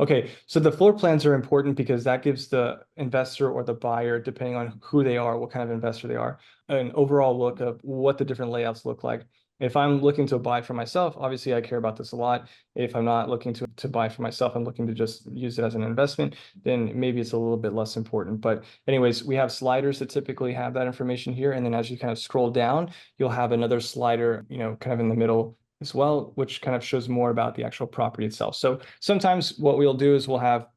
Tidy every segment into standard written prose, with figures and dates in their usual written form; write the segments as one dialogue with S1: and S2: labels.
S1: Okay, so the floor plans are important because that gives the investor or the buyer, depending on who they are, what kind of investor they are, an overall look of what the different layouts look like. If I'm looking to buy for myself, obviously I care about this a lot. If I'm not looking to buy for myself, I'm looking to just use it as an investment, then maybe it's a little bit less important. But anyways, we have sliders that typically have that information here. And then as you kind of scroll down, you'll have another slider, kind of in the middle as well, which kind of shows more about the actual property itself. So sometimes what we'll do is we'll have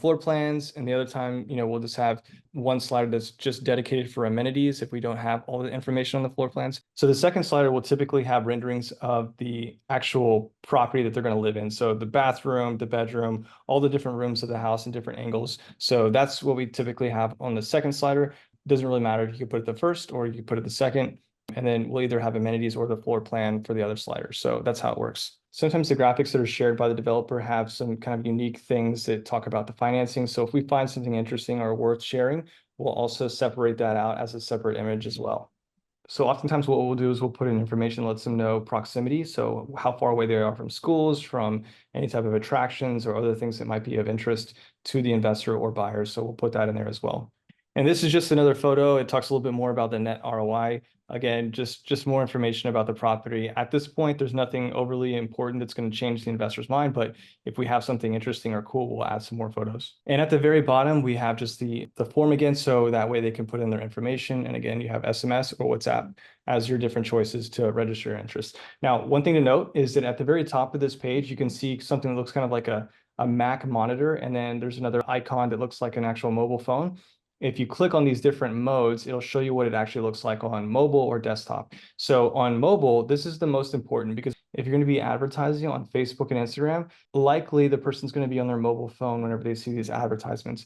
S1: floor plans, and the other time, we'll just have one slider that's just dedicated for amenities if we don't have all the information on the floor plans. So the second slider will typically have renderings of the actual property that they're going to live in. So the bathroom, the bedroom, all the different rooms of the house in different angles. So that's what we typically have on the second slider. Doesn't really matter if you could put it the first or you could put it the second. And then we'll either have amenities or the floor plan for the other sliders. So that's how it works. Sometimes the graphics that are shared by the developer have some kind of unique things that talk about the financing. So if we find something interesting or worth sharing, we'll also separate that out as a separate image as well. So oftentimes what we'll do is we'll put in information that lets them know proximity. So how far away they are from schools, from any type of attractions or other things that might be of interest to the investor or buyer. So we'll put that in there as well. And this is just another photo. It talks a little bit more about the net ROI. Again, just more information about the property. At this point, there's nothing overly important that's going to change the investor's mind, but if we have something interesting or cool, we'll add some more photos. And at the very bottom, we have just the form again, so that way they can put in their information. And again, you have SMS or WhatsApp as your different choices to register your interest. Now, one thing to note is that at the very top of this page, you can see something that looks kind of like a Mac monitor, and then there's another icon that looks like an actual mobile phone. If you click on these different modes, it'll show you what it actually looks like on mobile or desktop. So on mobile, this is the most important because if you're going to be advertising on Facebook and Instagram, likely the person's going to be on their mobile phone whenever they see these advertisements.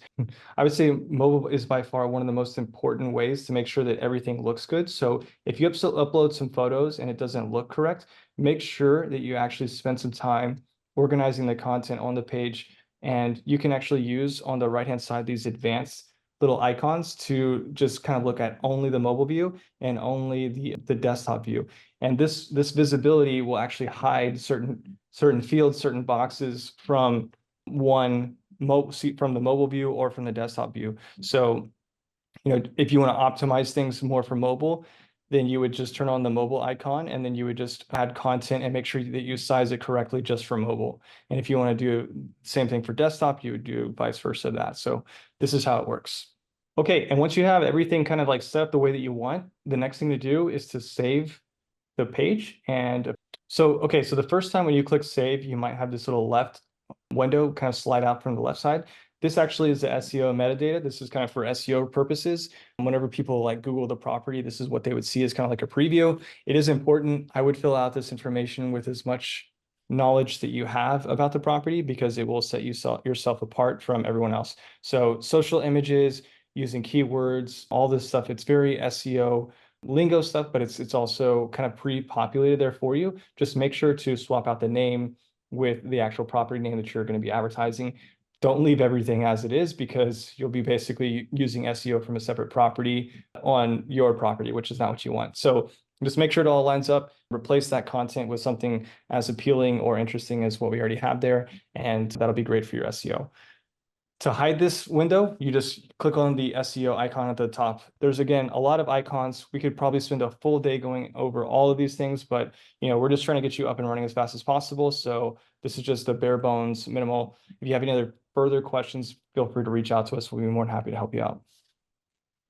S1: I would say mobile is by far one of the most important ways to make sure that everything looks good. So if you upload some photos and it doesn't look correct, make sure that you actually spend some time organizing the content on the page. And you can actually use on the right-hand side these advanced little icons to just kind of look at only the mobile view and only the desktop view. And this visibility will actually hide certain fields, certain boxes from from the mobile view or from the desktop view. So, if you want to optimize things more for mobile, then you would just turn on the mobile icon and then you would just add content and make sure that you size it correctly just for mobile. And if you want to do the same thing for desktop, you would do vice versa that. So this is how it works. Okay, and once you have everything kind of like set up the way that you want, the next thing to do is to save the page. And so the first time when you click save, you might have this little left window kind of slide out from the left side. This actually is the SEO metadata. This is kind of for SEO purposes. Whenever people like Google the property, this is what they would see as kind of like a preview. It is important. I would fill out this information with as much knowledge that you have about the property because it will set yourself apart from everyone else. So social images, using keywords, all this stuff, it's very SEO lingo stuff, but it's also kind of pre-populated there for you. Just make sure to swap out the name with the actual property name that you're going to be advertising. Don't leave everything as it is because you'll be basically using SEO from a separate property on your property, which is not what you want. So just make sure it all lines up, replace that content with something as appealing or interesting as what we already have there, and that'll be great for your SEO. To hide this window, you just click on the SEO icon at the top. There's, again, a lot of icons. We could probably spend a full day going over all of these things, but we're just trying to get you up and running as fast as possible. So this is just the bare bones minimal. If you have any other further questions, feel free to reach out to us. We'll be more than happy to help you out.